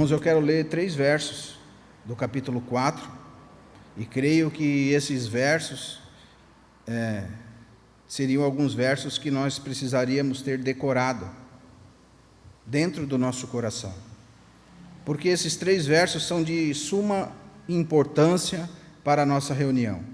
Irmãos, eu quero ler 3 versos do capítulo 4, e creio que esses versos seriam alguns versos que nós precisaríamos ter decorado dentro do nosso coração, porque esses 3 versos são de suma importância para a nossa reunião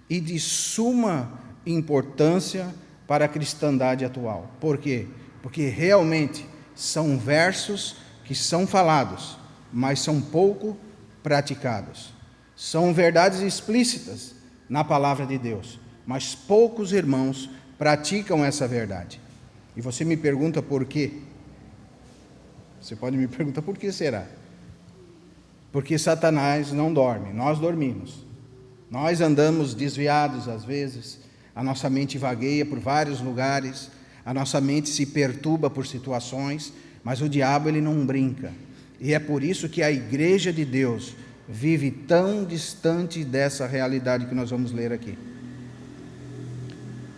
e de suma importância para a cristandade atual. Por quê? Porque realmente são versos que são falados, mas são pouco praticados. São verdades explícitas na palavra de Deus, mas poucos irmãos praticam essa verdade. E você me pergunta por quê? Você pode me perguntar por que será? Porque Satanás não dorme, nós dormimos. Nós andamos desviados às vezes, a nossa mente vagueia por vários lugares, a nossa mente se perturba por situações, mas o diabo ele não brinca. E é por isso que a igreja de Deus vive tão distante dessa realidade que nós vamos ler aqui.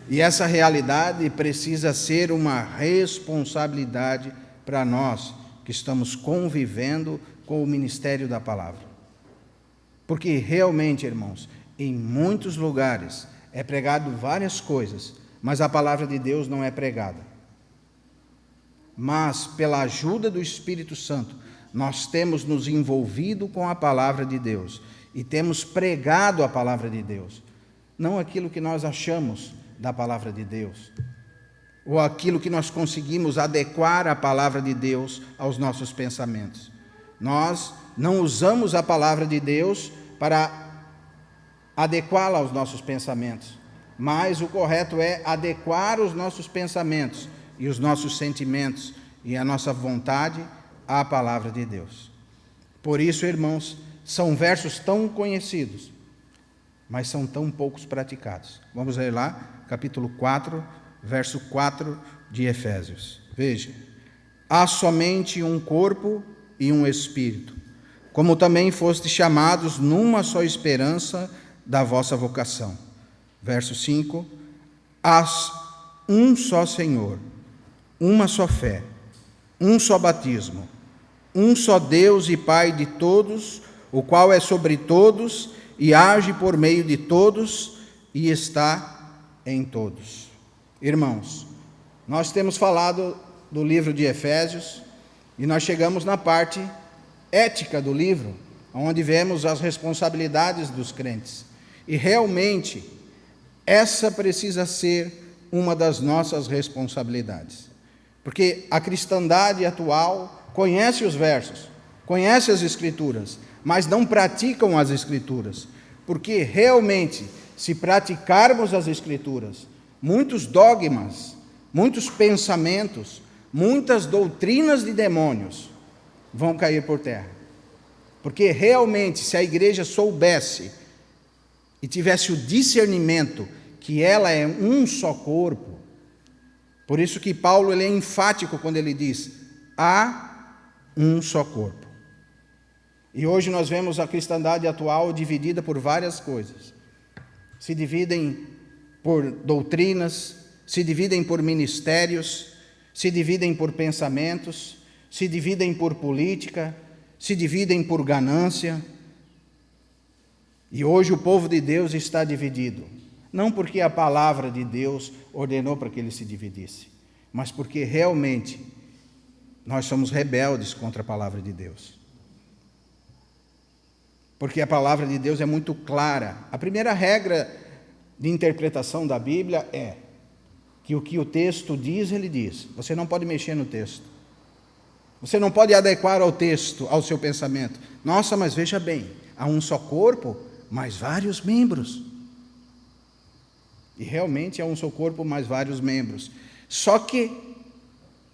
E essa realidade precisa ser uma responsabilidade para nós que estamos convivendo com o ministério da palavra. Porque realmente, irmãos, em muitos lugares é pregado várias coisas, mas a palavra de Deus não é pregada. Mas, pela ajuda do Espírito Santo, nós temos nos envolvido com a palavra de Deus e temos pregado a palavra de Deus, não aquilo que nós achamos da palavra de Deus, ou aquilo que nós conseguimos adequar a palavra de Deus aos nossos pensamentos. Nós não usamos a palavra de Deus para adequá-la aos nossos pensamentos, mas o correto é adequar os nossos pensamentos e os nossos sentimentos e a nossa vontade à palavra de Deus. Por isso, irmãos, são versos tão conhecidos, mas são tão poucos praticados. Vamos ler lá, capítulo 4, verso 4 de Efésios. Veja: há somente um corpo e um espírito, como também fostes chamados numa só esperança da vossa vocação. Verso 5: há um só Senhor, uma só fé, um só batismo, um só Deus e Pai de todos, o qual é sobre todos e age por meio de todos e está em todos. Irmãos, nós temos falado do livro de Efésios e nós chegamos na parte ética do livro, onde vemos as responsabilidades dos crentes. E realmente, essa precisa ser uma das nossas responsabilidades. Porque a cristandade atual conhece os versos, conhece as Escrituras, mas não praticam as Escrituras. Porque realmente, se praticarmos as Escrituras, muitos dogmas, muitos pensamentos, muitas doutrinas de demônios vão cair por terra. Porque realmente, se a igreja soubesse e tivesse o discernimento que ela é um só corpo, por isso que Paulo ele é enfático quando ele diz: há um só corpo. E hoje nós vemos a cristandade atual dividida por várias coisas. Se dividem por doutrinas, se dividem por ministérios, se dividem por pensamentos, se dividem por política, se dividem por ganância. E hoje o povo de Deus está dividido, não porque a palavra de Deus ordenou para que ele se dividisse, mas porque realmente nós somos rebeldes contra a palavra de Deus. Porque a palavra de Deus é muito clara. A primeira regra de interpretação da Bíblia é que o texto diz, ele diz. Você não pode mexer no texto. Você não pode adequar ao texto, ao seu pensamento. Nossa, mas veja bem, há um só corpo, mas vários membros. E realmente há um só corpo, mas vários membros. Só que,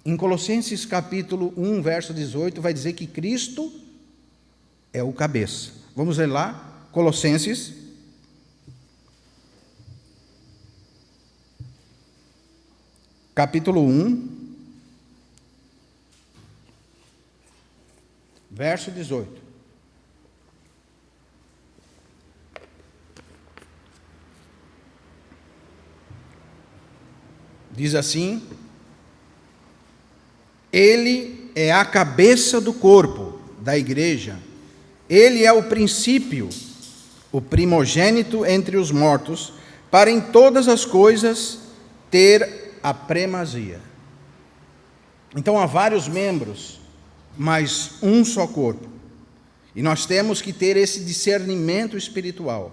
em Colossenses capítulo 1, verso 18, vai dizer que Cristo é o cabeça. Vamos ler lá, Colossenses, capítulo 1, verso 18. Diz assim: ele é a cabeça do corpo, da igreja, ele é o princípio, o primogênito entre os mortos, para em todas as coisas ter a primazia. Então há vários membros, mas um só corpo. E nós temos que ter esse discernimento espiritual,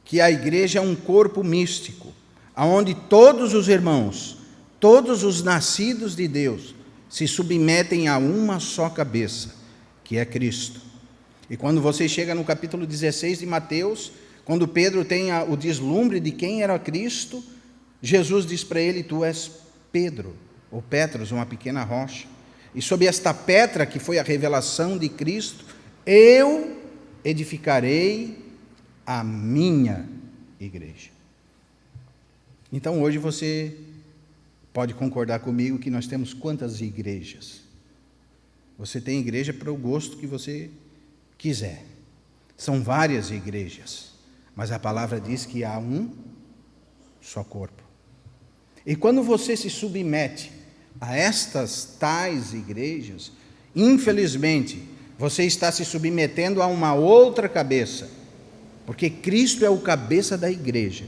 que a igreja é um corpo místico, onde todos os irmãos, todos os nascidos de Deus, se submetem a uma só cabeça, que é Cristo. E quando você chega no capítulo 16 de Mateus, quando Pedro tem o deslumbre de quem era Cristo, Jesus diz para ele: tu és Pedro, ou Petros, uma pequena rocha. E sob esta pedra, que foi a revelação de Cristo, eu edificarei a minha igreja. Então hoje você pode concordar comigo que nós temos quantas igrejas? Você tem igreja para o gosto que você quiser. São várias igrejas, mas a palavra diz que há um só corpo. E quando você se submete a estas tais igrejas, infelizmente, você está se submetendo a uma outra cabeça, porque Cristo é o cabeça da igreja.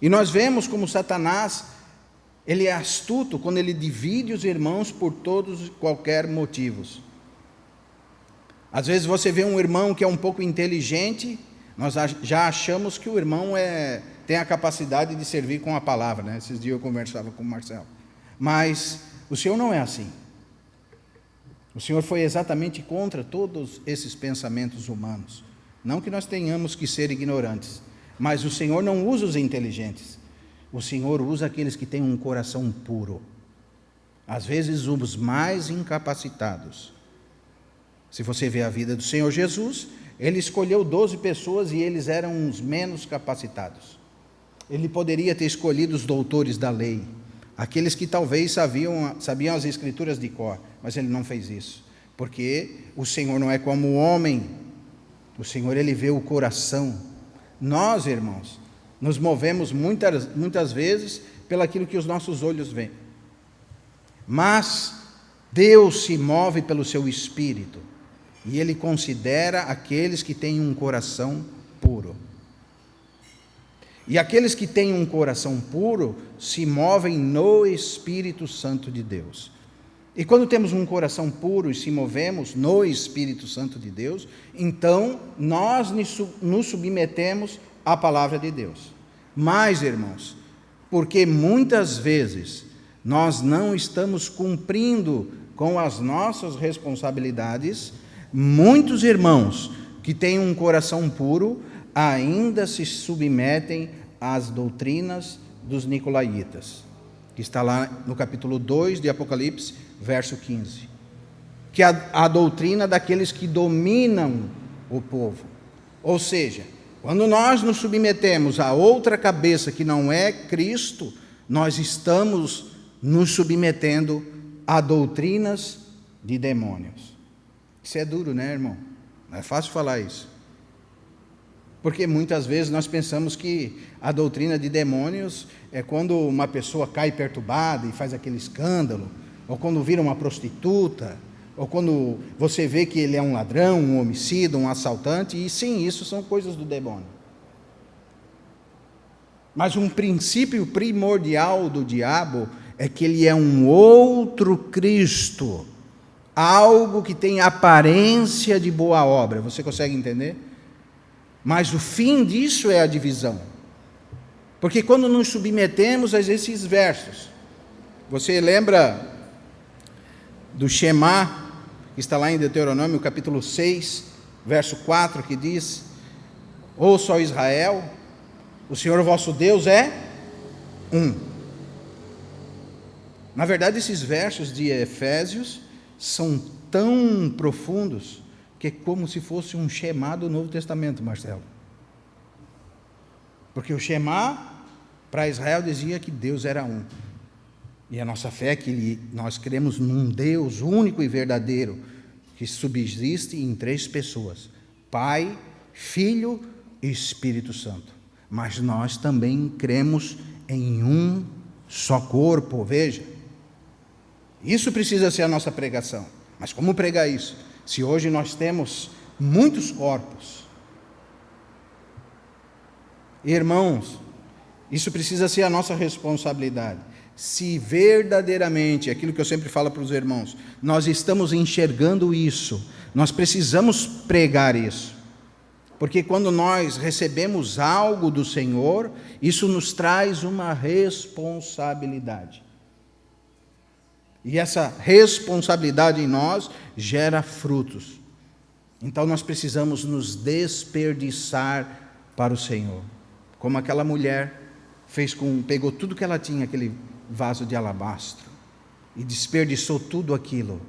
E nós vemos como Satanás, ele é astuto quando ele divide os irmãos por todos e qualquer motivos. Às vezes você vê um irmão que é um pouco inteligente, nós já achamos que o irmão tem a capacidade de servir com a palavra, né? Esses dias eu conversava com o Marcelo. Mas o Senhor não é assim. O Senhor foi exatamente contra todos esses pensamentos humanos. Não que nós tenhamos que ser ignorantes, mas o Senhor não usa os inteligentes. O Senhor usa aqueles que têm um coração puro. Às vezes os mais incapacitados. Se você vê a vida do Senhor Jesus, ele escolheu 12 pessoas e eles eram os menos capacitados. Ele poderia ter escolhido os doutores da lei, aqueles que talvez sabiam as escrituras de cor, mas ele não fez isso, porque o Senhor não é como o homem, o Senhor ele vê o coração. Nós, irmãos, nos movemos muitas vezes pelaquilo que os nossos olhos veem, mas Deus se move pelo seu Espírito, e Ele considera aqueles que têm um coração puro. E aqueles que têm um coração puro se movem no Espírito Santo de Deus. E quando temos um coração puro e se movemos no Espírito Santo de Deus, então nós nos submetemos à palavra de Deus. Mas, irmãos, porque muitas vezes nós não estamos cumprindo com as nossas responsabilidades, muitos irmãos que têm um coração puro ainda se submetem às doutrinas dos nicolaítas, que está lá no capítulo 2 de Apocalipse, verso 15, que é a doutrina daqueles que dominam o povo. Ou seja, quando nós nos submetemos a outra cabeça que não é Cristo, nós estamos nos submetendo a doutrinas de demônios. Isso é duro, né, irmão? Não é fácil falar isso. Porque muitas vezes nós pensamos que a doutrina de demônios é quando uma pessoa cai perturbada e faz aquele escândalo, ou quando vira uma prostituta, ou quando você vê que ele é um ladrão, um homicida, um assaltante, e sim, isso são coisas do demônio. Mas um princípio primordial do diabo é que ele é um outro Cristo, algo que tem aparência de boa obra. Você consegue entender? Mas o fim disso é a divisão. Porque quando nos submetemos a esses versos, você lembra do Shema, que está lá em Deuteronômio, capítulo 6, verso 4, que diz: ouça, ó Israel, o Senhor vosso Deus é um. Na verdade, esses versos de Efésios são tão profundos que é como se fosse um Shema do Novo Testamento, Marcelo. Porque o Shema para Israel dizia que Deus era um. E a nossa fé é que nós cremos num Deus único e verdadeiro, que subsiste em 3 pessoas: Pai, Filho e Espírito Santo. Mas nós também cremos em um só corpo, veja. Isso precisa ser a nossa pregação. Mas como pregar isso? Se hoje nós temos muitos corpos. Irmãos, isso precisa ser a nossa responsabilidade. Se verdadeiramente, aquilo que eu sempre falo para os irmãos, nós estamos enxergando isso, nós precisamos pregar isso. Porque quando nós recebemos algo do Senhor, isso nos traz uma responsabilidade. E essa responsabilidade em nós gera frutos. Então nós precisamos nos desperdiçar para o Senhor. Como aquela mulher pegou tudo que ela tinha, aquele vaso de alabastro, e desperdiçou tudo aquilo,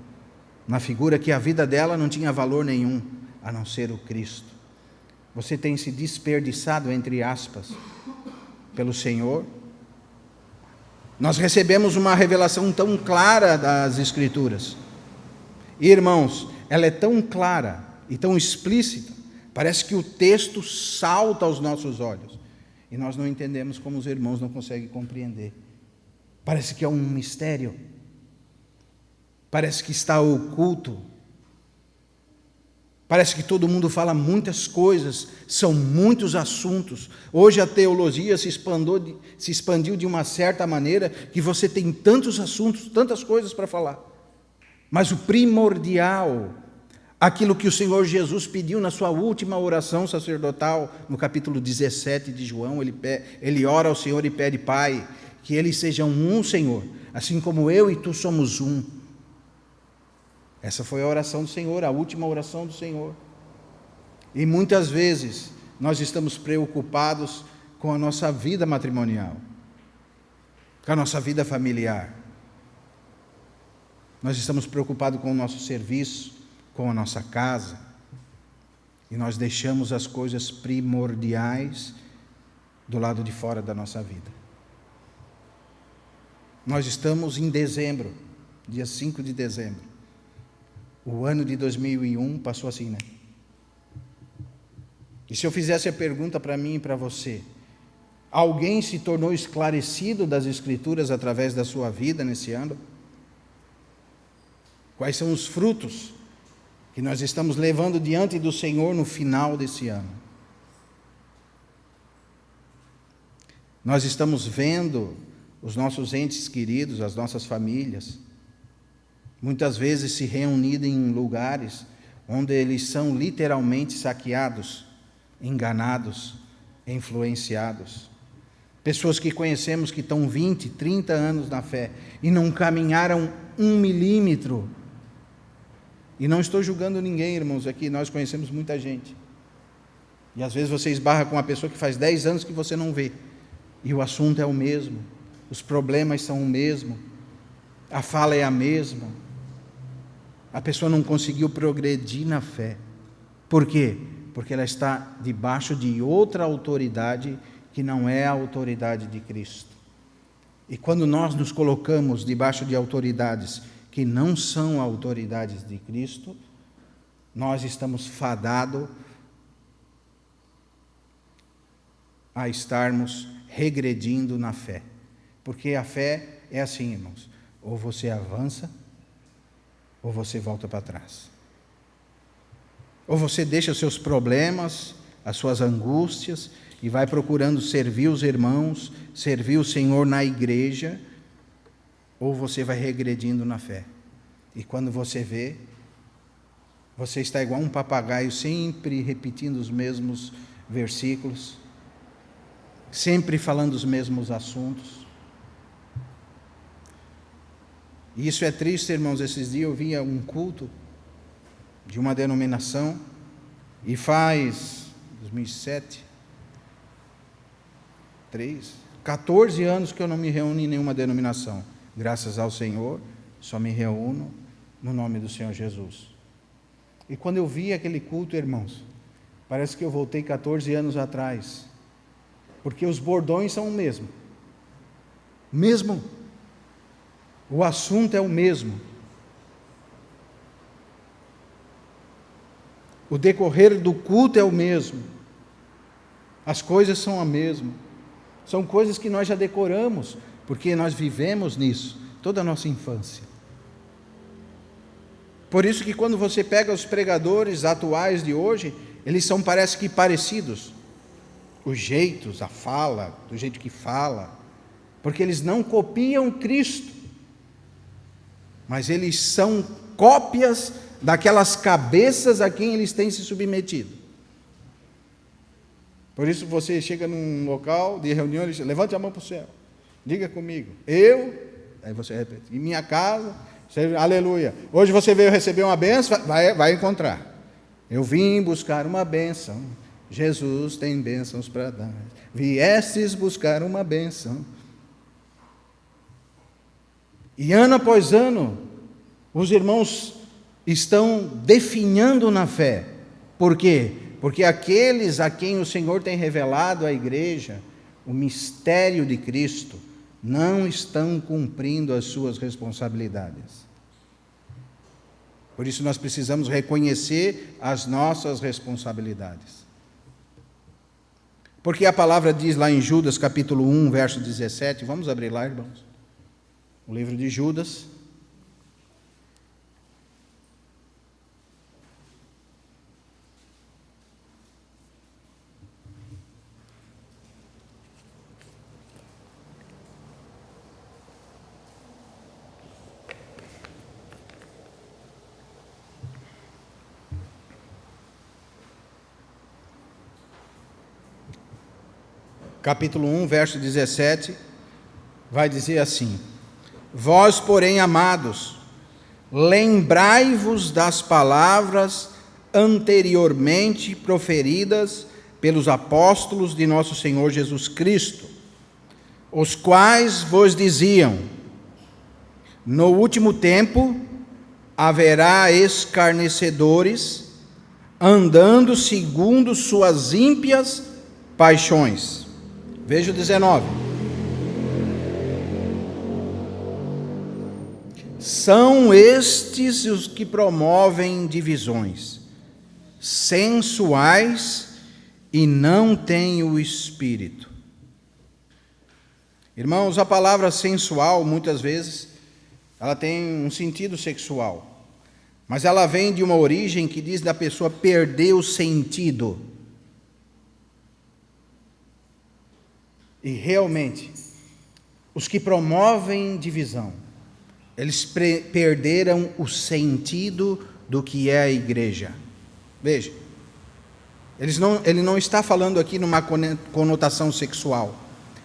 na figura que a vida dela não tinha valor nenhum, a não ser o Cristo. Você tem se desperdiçado, entre aspas, pelo Senhor? Nós recebemos uma revelação tão clara das Escrituras. E, irmãos, ela é tão clara e tão explícita, parece que o texto salta aos nossos olhos. E nós não entendemos, como os irmãos não conseguem compreender. Parece que é um mistério. Parece que está oculto. Parece que todo mundo fala muitas coisas, são muitos assuntos. Hoje a teologia se expandiu de uma certa maneira que você tem tantos assuntos, tantas coisas para falar. Mas o primordial, aquilo que o Senhor Jesus pediu na sua última oração sacerdotal, no capítulo 17 de João, ele ora ao Senhor e pede: Pai, que eles sejam um, Senhor, assim como eu e tu somos um. Essa foi a oração do Senhor, a última oração do Senhor. E muitas vezes nós estamos preocupados com a nossa vida matrimonial, com a nossa vida familiar. Nós estamos preocupados com o nosso serviço, com a nossa casa. E nós deixamos as coisas primordiais do lado de fora da nossa vida. Nós estamos em dezembro, dia 5 de dezembro. O ano de 2001 passou assim, né? E se eu fizesse a pergunta para mim e para você, alguém se tornou esclarecido das Escrituras através da sua vida nesse ano? Quais são os frutos que nós estamos levando diante do Senhor no final desse ano? Nós estamos vendo os nossos entes queridos, as nossas famílias, muitas vezes se reunindo em lugares onde eles são literalmente saqueados, enganados, influenciados. Pessoas que conhecemos que estão 20, 30 anos na fé e não caminharam 1 milímetro. E não estou julgando ninguém, irmãos, aqui nós conhecemos muita gente. E às vezes você esbarra com uma pessoa que faz 10 anos que você não vê. E o assunto é o mesmo, os problemas são o mesmo, a fala é a mesma. A pessoa não conseguiu progredir na fé. Por quê? Porque ela está debaixo de outra autoridade que não é a autoridade de Cristo. E quando nós nos colocamos debaixo de autoridades que não são autoridades de Cristo, nós estamos fadados a estarmos regredindo na fé. Porque a fé é assim, irmãos, ou você avança, ou você volta para trás. Ou você deixa os seus problemas, as suas angústias, e vai procurando servir os irmãos, servir o Senhor na igreja, ou você vai regredindo na fé. E quando você vê, você está igual um papagaio, sempre repetindo os mesmos versículos, sempre falando os mesmos assuntos. E isso é triste, irmãos. Esses dias eu vi um culto de uma denominação, e faz 2007, 14 anos que eu não me reúno em nenhuma denominação. Graças ao Senhor, só me reúno no nome do Senhor Jesus. E quando eu vi aquele culto, irmãos, parece que eu voltei 14 anos atrás, porque os bordões são o mesmo. O assunto é o mesmo. O decorrer do culto é o mesmo. As coisas são a mesma. São coisas que nós já decoramos, porque nós vivemos nisso toda a nossa infância. Por isso que quando você pega os pregadores atuais de hoje, eles são, parece que, parecidos. Os jeitos, a fala, do jeito que fala, porque eles não copiam Cristo, mas eles são cópias daquelas cabeças a quem eles têm se submetido. Por isso você chega num local de reunião e diz: levante a mão para o céu, diga comigo, aí você repete, em minha casa, aleluia, hoje você veio receber uma bênção, vai encontrar. Eu vim buscar uma bênção, Jesus tem bênçãos para dar, viestes buscar uma bênção. E ano após ano, os irmãos estão definhando na fé. Por quê? Porque aqueles a quem o Senhor tem revelado à igreja o mistério de Cristo não estão cumprindo as suas responsabilidades. Por isso nós precisamos reconhecer as nossas responsabilidades. Porque a palavra diz lá em Judas capítulo 1, verso 17, vamos abrir lá, irmãos. O livro de Judas. Capítulo 1, verso 17, vai dizer assim: vós, porém, amados, lembrai-vos das palavras anteriormente proferidas pelos apóstolos de nosso Senhor Jesus Cristo, os quais vos diziam: no último tempo haverá escarnecedores, andando segundo suas ímpias paixões. Veja o 19. São estes os que promovem divisões, sensuais e não têm o Espírito. Irmãos, a palavra sensual, muitas vezes, ela tem um sentido sexual, mas ela vem de uma origem que diz da pessoa perder o sentido. E realmente, os que promovem divisão, eles perderam o sentido do que é a igreja. Veja, ele não está falando aqui numa conotação sexual,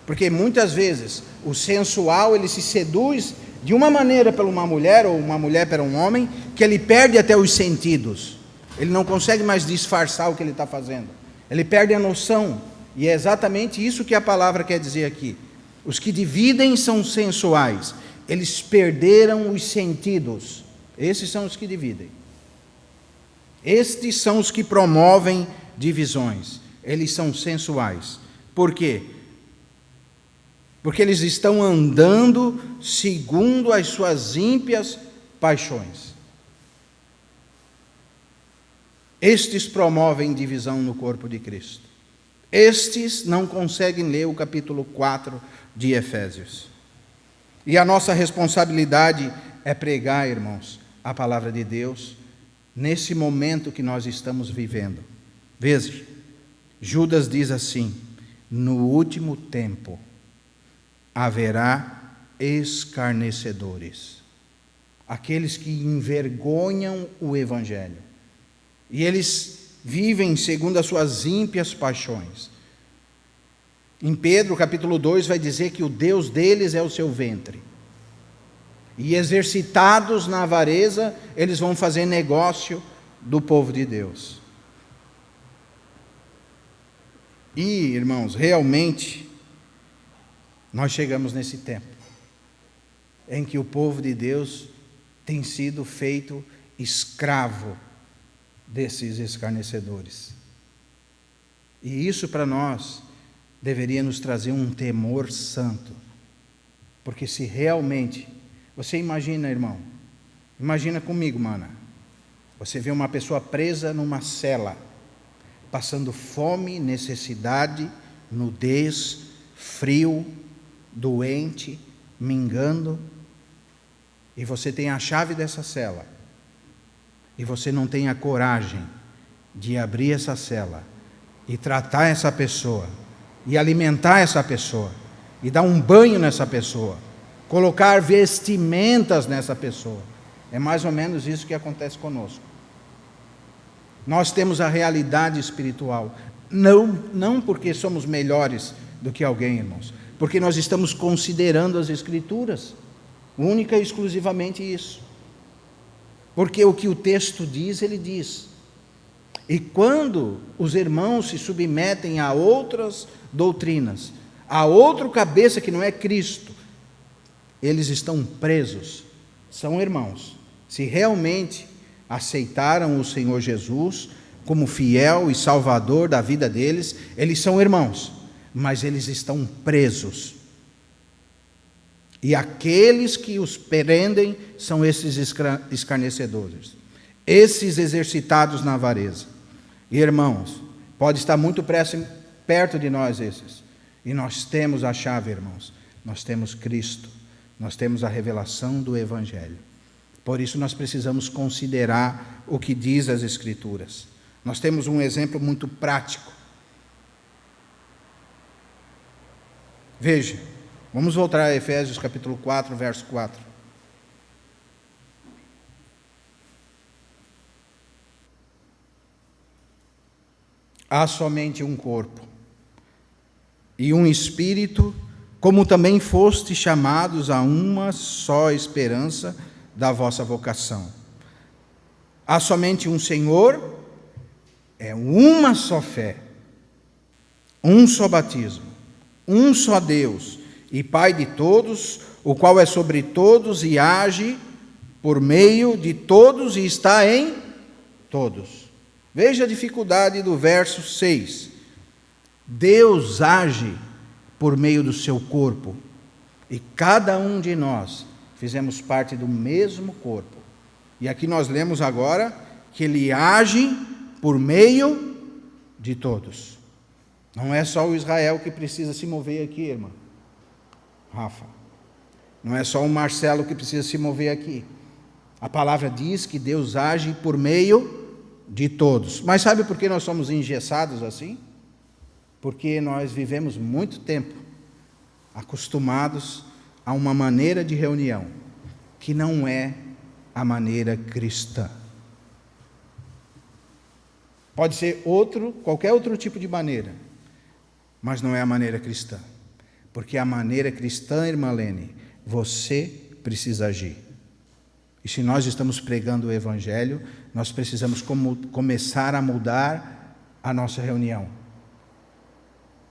porque muitas vezes o sensual ele se seduz de uma maneira por uma mulher, ou uma mulher para um homem, que ele perde até os sentidos, ele não consegue mais disfarçar o que ele está fazendo, ele perde a noção. E é exatamente isso que a palavra quer dizer aqui. Os que dividem são sensuais, eles perderam os sentidos. Esses são os que dividem. Estes são os que promovem divisões. Eles são sensuais. Por quê? Porque eles estão andando segundo as suas ímpias paixões. Estes promovem divisão no corpo de Cristo. Estes não conseguem ler o capítulo 4 de Efésios. E a nossa responsabilidade é pregar, irmãos, a palavra de Deus nesse momento que nós estamos vivendo. Veja, Judas diz assim: no último tempo haverá escarnecedores, aqueles que envergonham o Evangelho, e eles vivem segundo as suas ímpias paixões. Em Pedro, capítulo 2, vai dizer que o Deus deles é o seu ventre. E exercitados na avareza, eles vão fazer negócio do povo de Deus. E, irmãos, realmente, nós chegamos nesse tempo em que o povo de Deus tem sido feito escravo desses escarnecedores. E isso para nós deveria nos trazer um temor santo. Porque se realmente, você imagina, irmão, imagina comigo, mana, você vê uma pessoa presa numa cela, passando fome, necessidade, nudez, frio, doente, mingando, e você tem a chave dessa cela, e você não tem a coragem de abrir essa cela e tratar essa pessoa, e alimentar essa pessoa, e dar um banho nessa pessoa, colocar vestimentas nessa pessoa, é mais ou menos isso que acontece conosco. Nós temos a realidade espiritual, não porque somos melhores do que alguém, irmãos, porque nós estamos considerando as Escrituras, única e exclusivamente isso. Porque o que o texto diz, ele diz. E quando os irmãos se submetem a outras doutrinas, a outro cabeça que não é Cristo, eles estão presos, são irmãos. Se realmente aceitaram o Senhor Jesus como fiel e salvador da vida deles, eles são irmãos, mas eles estão presos. E aqueles que os prendem são esses escarnecedores, esses exercitados na avareza. E, irmãos, pode estar muito perto de nós esses. E nós temos a chave, irmãos. Nós temos Cristo. Nós temos a revelação do Evangelho. Por isso nós precisamos considerar o que diz as Escrituras. Nós temos um exemplo muito prático. Veja, vamos voltar a Efésios capítulo 4, verso 4. Há somente um corpo e um espírito, como também fostes chamados a uma só esperança da vossa vocação. Há somente um Senhor, é uma só fé, um só batismo, um só Deus e Pai de todos, o qual é sobre todos e age por meio de todos e está em todos. Veja a dificuldade do verso 6. Deus age por meio do seu corpo, e cada um de nós fizemos parte do mesmo corpo. E aqui nós lemos agora que ele age por meio de todos. Não é só o Israel que precisa se mover aqui, irmã Rafa. Não é só o Marcelo que precisa se mover aqui. A palavra diz que Deus age por meio de todos. Mas sabe por que nós somos engessados assim? Porque nós vivemos muito tempo acostumados a uma maneira de reunião que não é a maneira cristã. Pode ser qualquer outro tipo de maneira, mas não é a maneira cristã. Porque a maneira cristã, irmã Lene, você precisa agir. E se nós estamos pregando o Evangelho, nós precisamos começar a mudar a nossa reunião.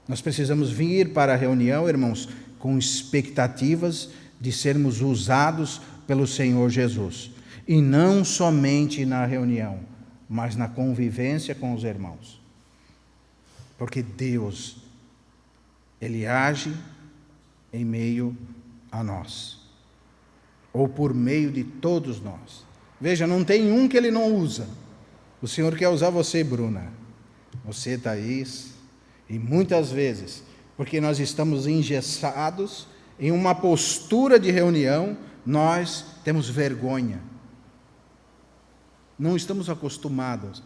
Nós precisamos vir para a reunião, irmãos, com expectativas de sermos usados pelo Senhor Jesus. E não somente na reunião, mas na convivência com os irmãos. Porque Deus, Ele age em meio a nós. Ou por meio de todos nós. Veja, não tem um que Ele não usa. O Senhor quer usar você, Bruna, você, Thaís, e muitas vezes, porque nós estamos engessados em uma postura de reunião, nós temos vergonha. Não estamos acostumados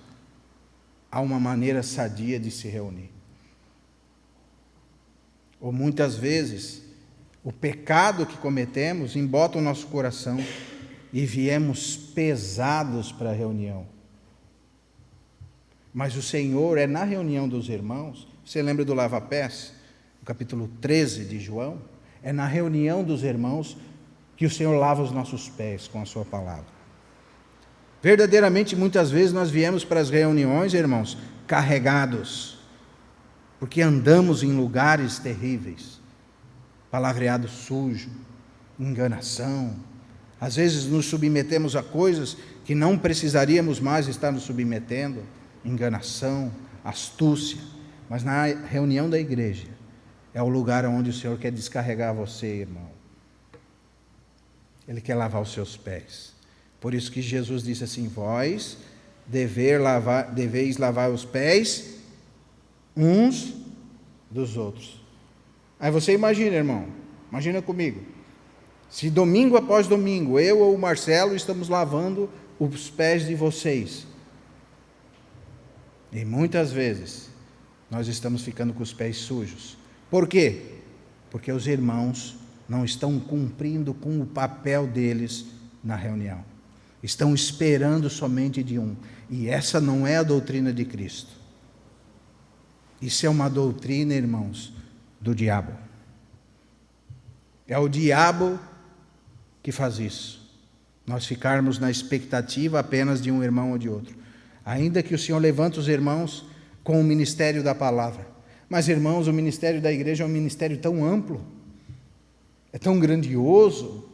a uma maneira sadia de se reunir. Ou muitas vezes, o pecado que cometemos embota o nosso coração e viemos pesados para a reunião. Mas o Senhor é na reunião dos irmãos. Você lembra do lava-pés? No capítulo 13 de João? É na reunião dos irmãos que o Senhor lava os nossos pés com a sua palavra. Verdadeiramente, muitas vezes nós viemos para as reuniões, irmãos, carregados, porque andamos em lugares terríveis. Palavreado sujo, enganação. Às vezes nos submetemos a coisas que não precisaríamos mais estar nos submetendo. Enganação, astúcia. Mas na reunião da igreja é o lugar onde o Senhor quer descarregar você, irmão. Ele quer lavar os seus pés. Por isso que Jesus disse assim: vós deveis lavar os pés uns dos outros. Aí você imagina, irmão, imagina comigo, se domingo após domingo, eu ou o Marcelo estamos lavando os pés de vocês. E muitas vezes nós estamos ficando com os pés sujos. Por quê? Porque os irmãos não estão cumprindo com o papel deles na reunião. Estão esperando somente de um. E essa não é a doutrina de Cristo. Isso é uma doutrina, irmãos, do diabo. É o diabo que faz isso. Nós ficarmos na expectativa apenas de um irmão ou de outro. Ainda que o Senhor levante os irmãos com o ministério da palavra. Mas, irmãos, o ministério da igreja é um ministério tão amplo, é tão grandioso.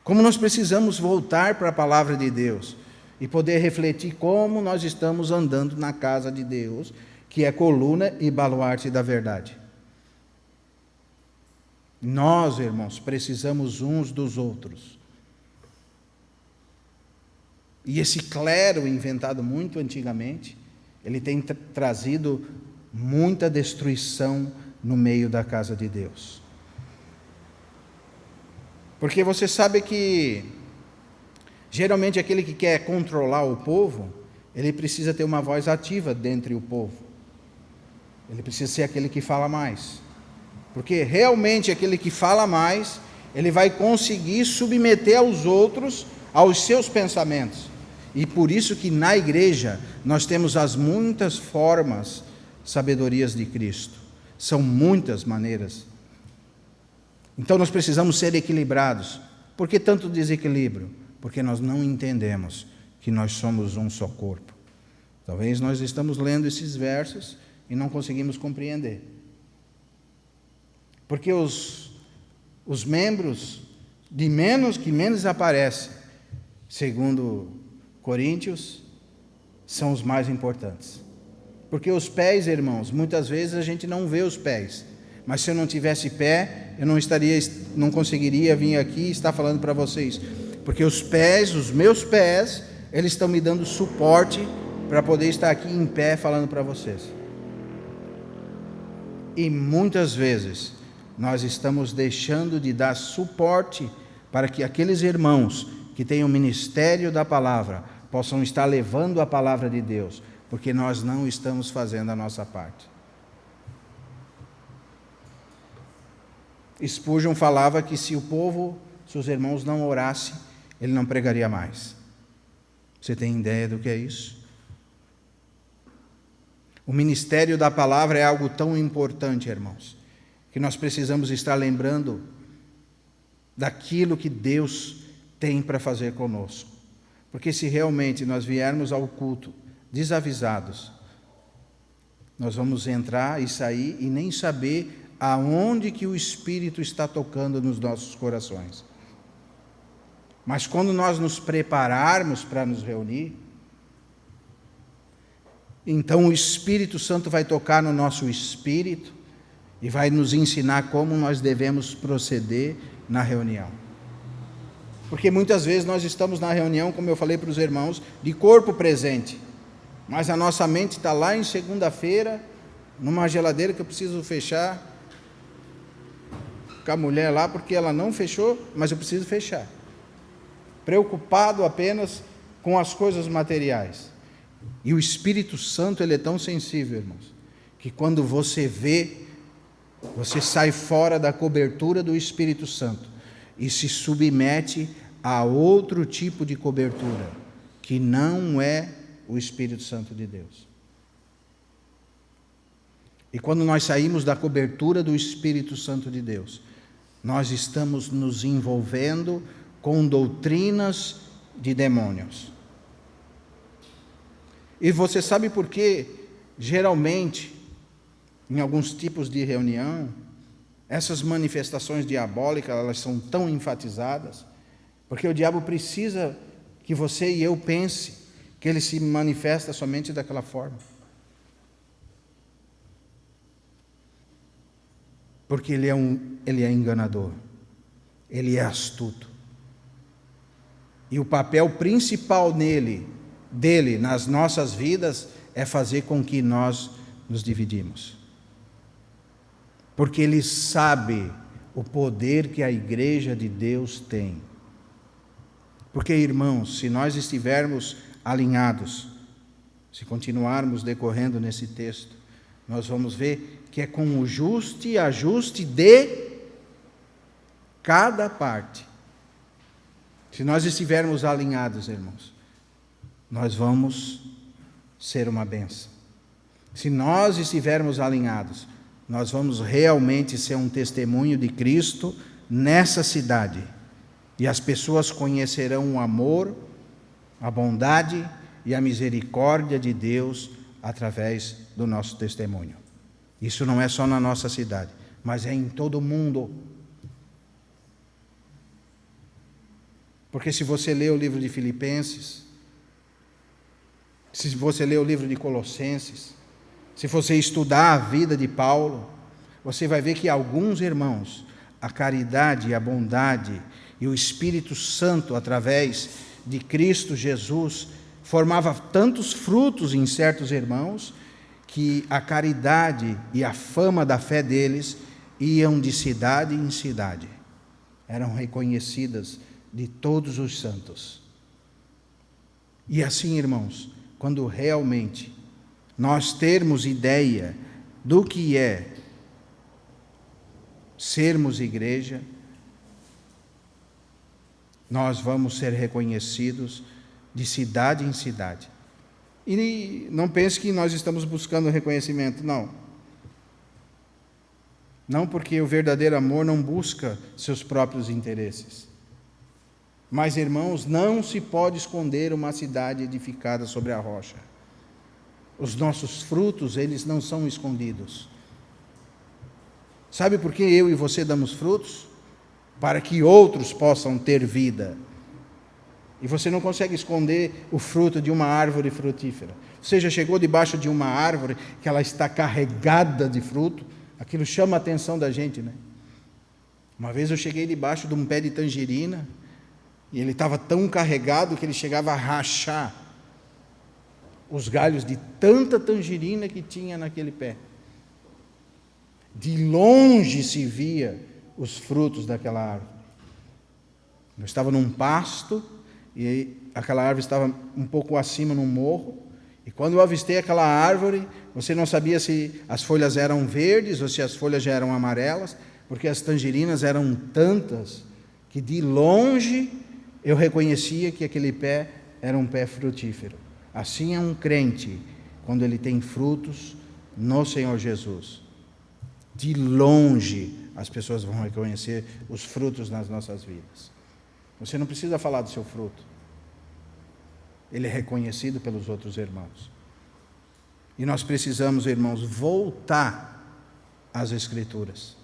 Como nós precisamos voltar para a palavra de Deus e poder refletir como nós estamos andando na casa de Deus, que é coluna e baluarte da verdade. Nós, irmãos, precisamos uns dos outros. E esse clero, inventado muito antigamente, ele tem trazido muita destruição no meio da casa de Deus. Porque você sabe que, geralmente, aquele que quer controlar o povo, ele precisa ter uma voz ativa dentre o povo. Ele precisa ser aquele que fala mais. Porque realmente aquele que fala mais, ele vai conseguir submeter aos outros aos seus pensamentos. E por isso que na igreja nós temos as muitas formas, sabedorias de Cristo. São muitas maneiras. Então nós precisamos ser equilibrados. Por que tanto desequilíbrio? Porque nós não entendemos que nós somos um só corpo. Talvez nós estamos lendo esses versos e não conseguimos compreender. Porque os membros que menos aparecem, segundo Coríntios, são os mais importantes. Porque os pés, irmãos, muitas vezes a gente não vê os pés. Mas se eu não tivesse pé, eu não conseguiria vir aqui e estar falando para vocês. Porque os meus pés, eles estão me dando suporte para poder estar aqui em pé falando para vocês. E muitas vezes nós estamos deixando de dar suporte para que aqueles irmãos que têm o ministério da palavra possam estar levando a palavra de Deus, porque nós não estamos fazendo a nossa parte. Spurgeon falava que se os irmãos não orassem, ele não pregaria mais. Você tem ideia do que é isso? O ministério da palavra é algo tão importante, irmãos, que nós precisamos estar lembrando daquilo que Deus tem para fazer conosco. Porque se realmente nós viermos ao culto desavisados, nós vamos entrar e sair e nem saber aonde que o Espírito está tocando nos nossos corações. Mas quando nós nos prepararmos para nos reunir, então o Espírito Santo vai tocar no nosso espírito e vai nos ensinar como nós devemos proceder na reunião. Porque muitas vezes nós estamos na reunião, como eu falei para os irmãos, de corpo presente, mas a nossa mente está lá em segunda-feira, numa geladeira que eu preciso fechar, com a mulher lá, porque ela não fechou, mas eu preciso fechar. Preocupado apenas com as coisas materiais. E o Espírito Santo, ele é tão sensível, irmãos, que quando você vê, você sai fora da cobertura do Espírito Santo e se submete a outro tipo de cobertura, que não é o Espírito Santo de Deus. E quando nós saímos da cobertura do Espírito Santo de Deus, nós estamos nos envolvendo com doutrinas de demônios. E você sabe por que, geralmente, em alguns tipos de reunião, essas manifestações diabólicas, elas são tão enfatizadas? Porque o diabo precisa que você e eu pense que ele se manifesta somente daquela forma. Porque ele é enganador, ele é astuto. E o papel principal dele nas nossas vidas é fazer com que nós nos dividimos. Porque ele sabe o poder que a igreja de Deus tem. Porque, irmãos, se nós estivermos alinhados, se continuarmos decorrendo nesse texto, nós vamos ver que é com o justo e ajuste de cada parte. Se nós estivermos alinhados, irmãos, nós vamos ser uma bênção. Se nós estivermos alinhados, nós vamos realmente ser um testemunho de Cristo nessa cidade. E as pessoas conhecerão o amor, a bondade e a misericórdia de Deus através do nosso testemunho. Isso não é só na nossa cidade, mas é em todo o mundo. Porque se você lê o livro de Filipenses, se você lê o livro de Colossenses, se você estudar a vida de Paulo, você vai ver que alguns irmãos, a caridade, a bondade e o Espírito Santo, através de Cristo Jesus, formava tantos frutos em certos irmãos, que a caridade e a fama da fé deles iam de cidade em cidade. Eram reconhecidas de todos os santos. E assim, irmãos, quando realmente nós termos ideia do que é sermos igreja, nós vamos ser reconhecidos de cidade em cidade. E não pense que nós estamos buscando reconhecimento, não. Não, porque o verdadeiro amor não busca seus próprios interesses. Mas, irmãos, não se pode esconder uma cidade edificada sobre a rocha. Os nossos frutos, eles não são escondidos. Sabe por que eu e você damos frutos? Para que outros possam ter vida. E você não consegue esconder o fruto de uma árvore frutífera. Você já chegou debaixo de uma árvore que ela está carregada de fruto? Aquilo chama a atenção da gente, né? Uma vez eu cheguei debaixo de um pé de tangerina e ele estava tão carregado que ele chegava a rachar os galhos de tanta tangerina que tinha naquele pé. De longe se via os frutos daquela árvore. Eu estava num pasto e aquela árvore estava um pouco acima no morro, e quando eu avistei aquela árvore, você não sabia se as folhas eram verdes ou se as folhas já eram amarelas, porque as tangerinas eram tantas que de longe eu reconhecia que aquele pé era um pé frutífero. Assim é um crente quando ele tem frutos no Senhor Jesus. De longe as pessoas vão reconhecer os frutos nas nossas vidas. Você não precisa falar do seu fruto. Ele é reconhecido pelos outros irmãos. E nós precisamos, irmãos, voltar às Escrituras.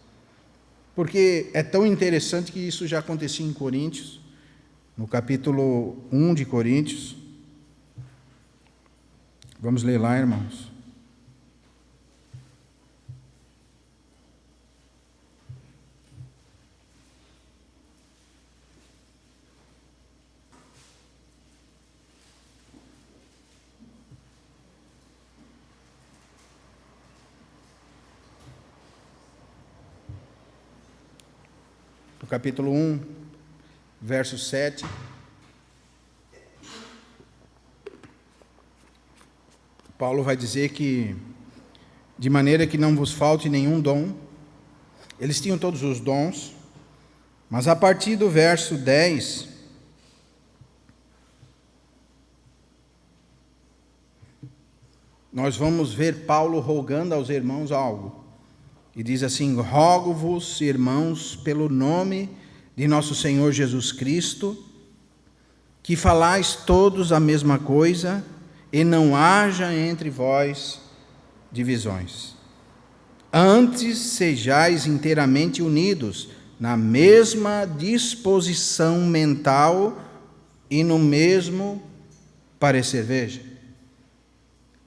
Porque é tão interessante que isso já acontecia em Coríntios, no capítulo 1 de Coríntios. Vamos ler lá, irmãos. No capítulo 1, verso 7. Paulo vai dizer que, de maneira que não vos falte nenhum dom. Eles tinham todos os dons, mas a partir do verso 10, nós vamos ver Paulo rogando aos irmãos algo. E diz assim: rogo-vos, irmãos, pelo nome de nosso Senhor Jesus Cristo, que falais todos a mesma coisa, e não haja entre vós divisões. Antes sejais inteiramente unidos, na mesma disposição mental e no mesmo parecer. Veja.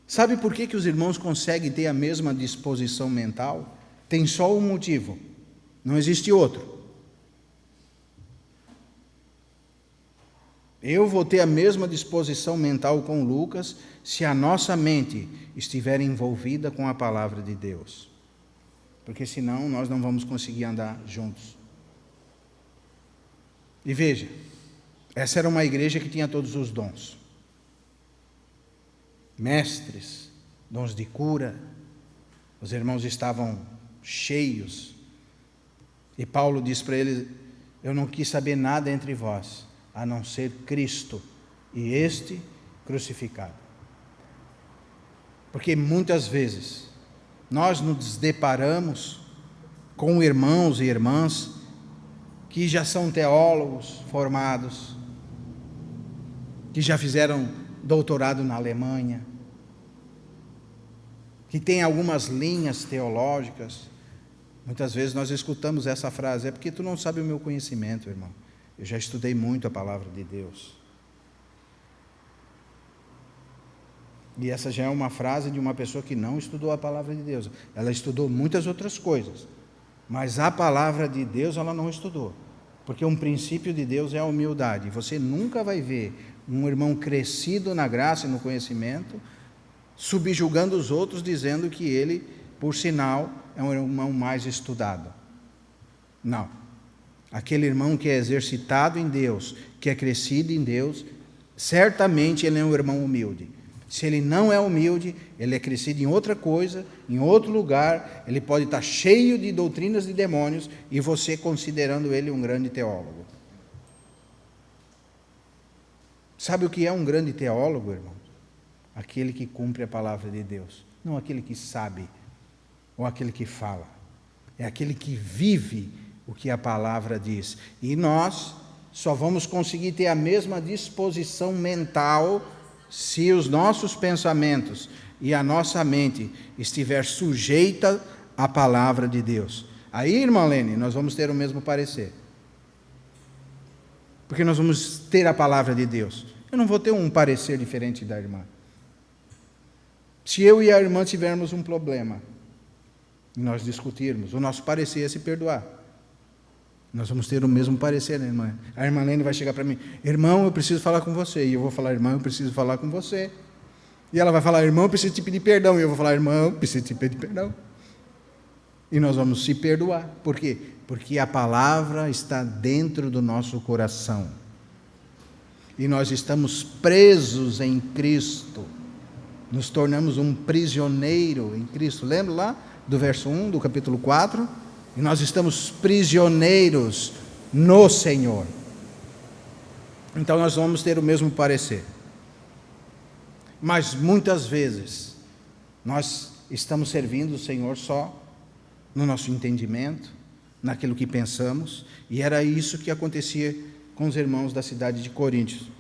Sabe por que os irmãos conseguem ter a mesma disposição mental? Tem só um motivo, não existe outro. Eu vou ter a mesma disposição mental com Lucas se a nossa mente estiver envolvida com a palavra de Deus. Porque senão nós não vamos conseguir andar juntos. E veja, Essa era uma igreja que tinha todos os dons. Mestres, dons de cura. Os irmãos estavam cheios. E Paulo diz para eles: eu não quis saber nada entre vós, a não ser Cristo e este crucificado. Porque muitas vezes nós nos deparamos com irmãos e irmãs que já são teólogos formados, que já fizeram doutorado na Alemanha, que têm algumas linhas teológicas. Muitas vezes nós escutamos essa frase: é porque tu não sabe o meu conhecimento, irmão. Eu já estudei muito a palavra de Deus. E essa já é uma frase de uma pessoa que não estudou a palavra de Deus. Ela estudou muitas outras coisas, mas a palavra de Deus ela não estudou. Porque um princípio de Deus é a humildade. Você nunca vai ver um irmão crescido na graça e no conhecimento subjugando os outros, dizendo que ele, por sinal, é um irmão mais estudado. Não. Aquele irmão que é exercitado em Deus, que é crescido em Deus, certamente ele é um irmão humilde. Se ele não é humilde, ele é crescido em outra coisa, em outro lugar, ele pode estar cheio de doutrinas de demônios e você considerando ele um grande teólogo. Sabe o que é um grande teólogo, irmão? Aquele que cumpre a palavra de Deus, não aquele que sabe ou aquele que fala. É aquele que vive o que a palavra diz. E nós só vamos conseguir ter a mesma disposição mental se os nossos pensamentos e a nossa mente estiver sujeita à palavra de Deus. Aí, irmã Lene, nós vamos ter o mesmo parecer. Porque nós vamos ter a palavra de Deus. Eu não vou ter um parecer diferente da irmã. Se eu e a irmã tivermos um problema, e nós discutirmos, o nosso parecer é se perdoar. Nós vamos ter o mesmo parecer, né, irmã? A irmã Lene vai chegar para mim: irmão, eu preciso falar com você. E eu vou falar: irmão, eu preciso falar com você. E ela vai falar: irmão, eu preciso te pedir perdão. E eu vou falar: irmão, eu preciso te pedir perdão. E nós vamos se perdoar. Por quê? Porque a palavra está dentro do nosso coração. E nós estamos presos em Cristo. Nos tornamos um prisioneiro em Cristo. Lembra lá do verso 1 do capítulo 4? E nós estamos prisioneiros no Senhor. Então nós vamos ter o mesmo parecer. Mas muitas vezes nós estamos servindo o Senhor só no nosso entendimento, naquilo que pensamos, e era isso que acontecia com os irmãos da cidade de Coríntios.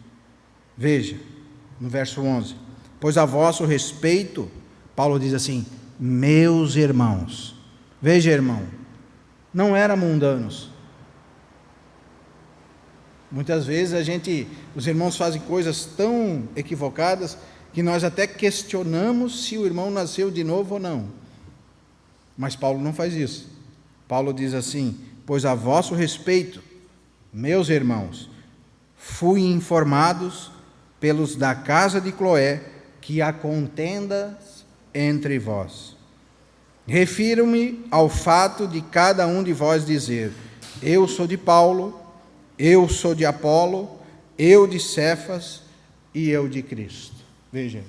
Veja, no verso 11: pois a vosso respeito, Paulo diz assim: meus irmãos. Veja, irmão, não eram mundanos. Muitas vezes os irmãos fazem coisas tão equivocadas que nós até questionamos se o irmão nasceu de novo ou não. Mas Paulo não faz isso. Paulo diz assim: pois a vosso respeito, meus irmãos, fui informados pelos da casa de Cloé que há contendas entre vós. Refiro-me ao fato de cada um de vós dizer: eu sou de Paulo, eu sou de Apolo, eu de Cefas e eu de Cristo. Veja,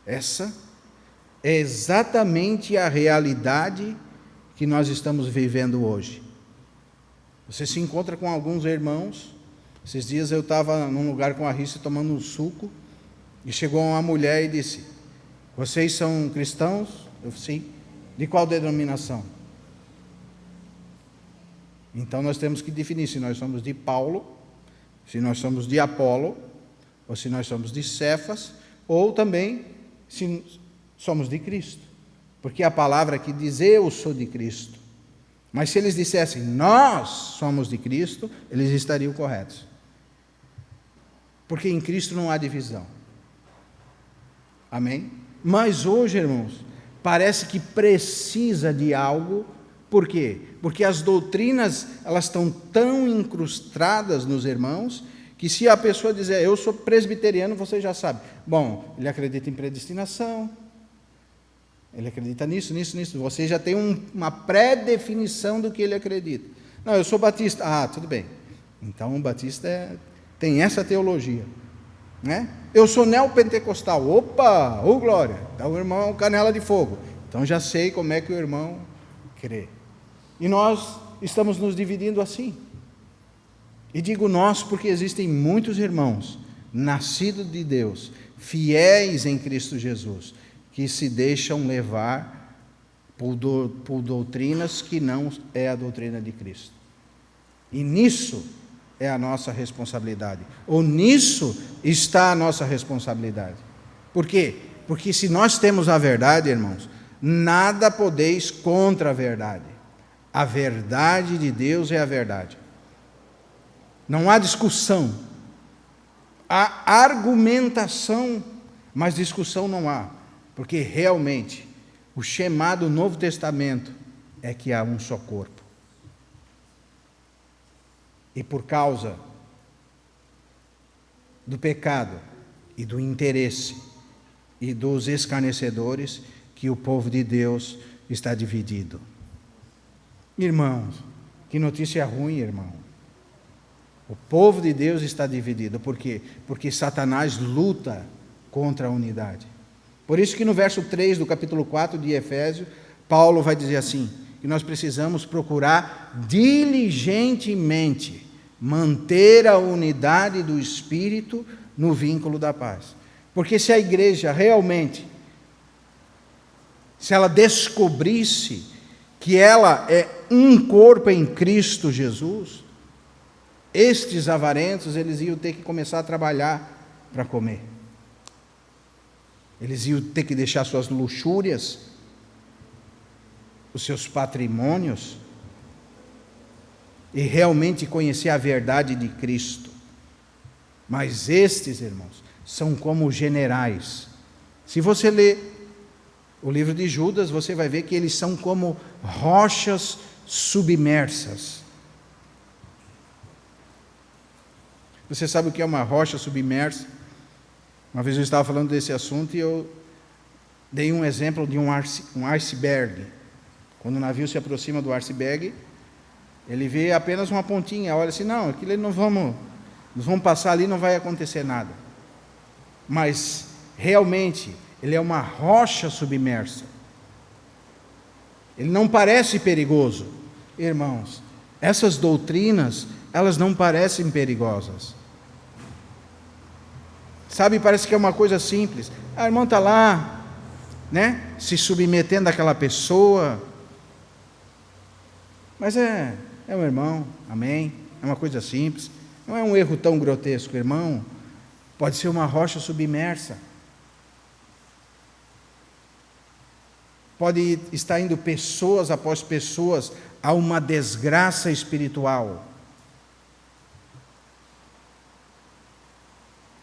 essa é exatamente a realidade que nós estamos vivendo hoje. Você se encontra com alguns irmãos. Esses dias eu estava num lugar com a Rissa tomando um suco e chegou uma mulher e disse: vocês são cristãos? Eu disse: sim. De qual denominação? Então nós temos que definir se nós somos de Paulo, se nós somos de Apolo, ou se nós somos de Cefas, ou também se somos de Cristo. Porque a palavra que diz eu sou de Cristo. Mas se eles dissessem nós somos de Cristo, eles estariam corretos. Porque em Cristo não há divisão. Amém? Mas hoje, irmãos, parece que precisa de algo. Por quê? Porque as doutrinas, elas estão tão incrustadas nos irmãos, que se a pessoa dizer eu sou presbiteriano, você já sabe. Bom, ele acredita em predestinação, ele acredita nisso. Você já tem uma pré-definição do que ele acredita. Não, eu sou batista. Ah, tudo bem. Então o batista tem essa teologia, né? Eu sou neopentecostal, opa, ô glória, então o irmão é um canela de fogo, então já sei como é que o irmão crê. E nós estamos nos dividindo assim. E digo nós porque existem muitos irmãos, nascidos de Deus, fiéis em Cristo Jesus, que se deixam levar por doutrinas que não é a doutrina de Cristo. E nisso é a nossa responsabilidade, ou nisso está a nossa responsabilidade. Por quê? Porque se nós temos a verdade, irmãos, nada podeis contra a verdade. A verdade de Deus é a verdade. Não há discussão, há argumentação, mas discussão não há, porque realmente o chamado Novo Testamento é que há um só corpo. E por causa do pecado e do interesse e dos escarnecedores, que o povo de Deus está dividido. Irmãos, que notícia ruim, irmão. O povo de Deus está dividido. Por quê? Porque Satanás luta contra a unidade. Por isso que no verso 3 do capítulo 4 de Efésios, Paulo vai dizer assim, que nós precisamos procurar diligentemente manter a unidade do Espírito no vínculo da paz. Porque se a igreja realmente, se ela descobrisse que ela é um corpo em Cristo Jesus, estes avarentos, eles iam ter que começar a trabalhar para comer. Eles iam ter que deixar suas luxúrias, os seus patrimônios, e realmente conhecer a verdade de Cristo. Mas estes, irmãos, são como generais. Se você ler o livro de Judas, você vai ver que eles são como rochas submersas. Você sabe o que é uma rocha submersa? Uma vez eu estava falando desse assunto e eu dei um exemplo de um iceberg. Quando o navio se aproxima do iceberg, ele vê apenas uma pontinha, olha assim, não, aquilo nós vamos passar ali, não vai acontecer nada. Mas, realmente, ele é uma rocha submersa. Ele não parece perigoso. Irmãos, essas doutrinas, elas não parecem perigosas. Sabe, parece que é uma coisa simples. A irmã está lá, né, se submetendo àquela pessoa. Mas é um irmão, amém? É uma coisa simples. Não é um erro tão grotesco, irmão. Pode ser uma rocha submersa. Pode estar indo pessoas após pessoas a uma desgraça espiritual.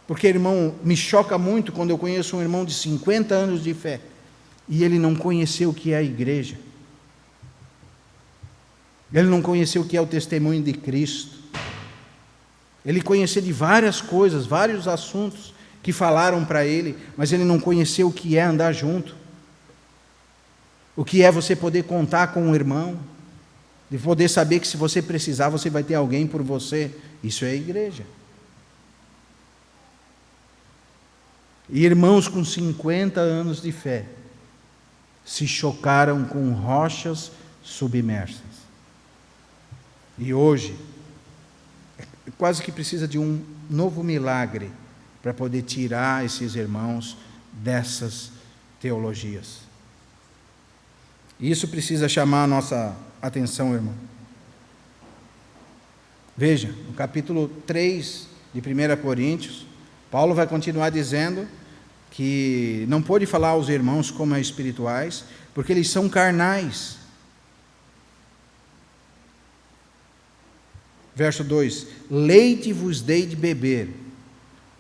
Porque, irmão, me choca muito quando eu conheço um irmão de 50 anos de fé e ele não conheceu o que é a igreja. Ele não conheceu o que é o testemunho de Cristo. Ele conheceu de várias coisas, vários assuntos que falaram para ele, mas ele não conheceu o que é andar junto. O que é você poder contar com um irmão, de poder saber que se você precisar, você vai ter alguém por você. Isso é a igreja. E irmãos com 50 anos de fé se chocaram com rochas submersas. E hoje, quase que precisa de um novo milagre para poder tirar esses irmãos dessas teologias. E isso precisa chamar a nossa atenção, irmão. Veja, no capítulo 3 de 1 Coríntios, Paulo vai continuar dizendo que não pode falar aos irmãos como espirituais, porque eles são carnais. Verso 2: leite vos dei de beber,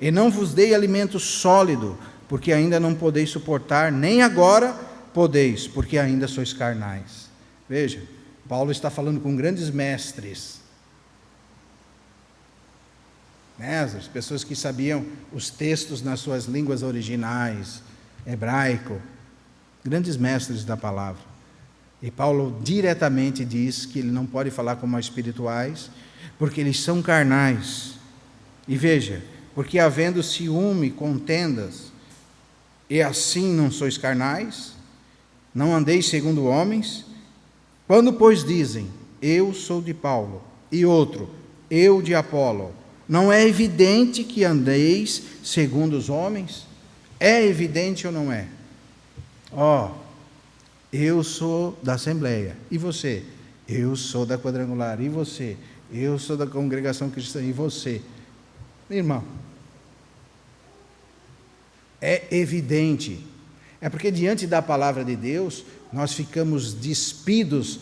e não vos dei alimento sólido, porque ainda não podeis suportar, nem agora podeis, porque ainda sois carnais. Veja, Paulo está falando com grandes mestres, as pessoas que sabiam os textos nas suas línguas originais, hebraico, grandes mestres da palavra. E Paulo diretamente diz que ele não pode falar como espirituais, porque eles são carnais. E veja, porque havendo ciúme, contendas, e assim não sois carnais, não andeis segundo homens, quando, pois, dizem, eu sou de Paulo, e outro, eu de Apolo, não é evidente que andeis segundo os homens? É evidente ou não é? Eu sou da Assembleia, e você? Eu sou da Quadrangular, e você? Eu sou da Congregação Cristã, e você? Irmão, é evidente. É porque diante da palavra de Deus, nós ficamos despidos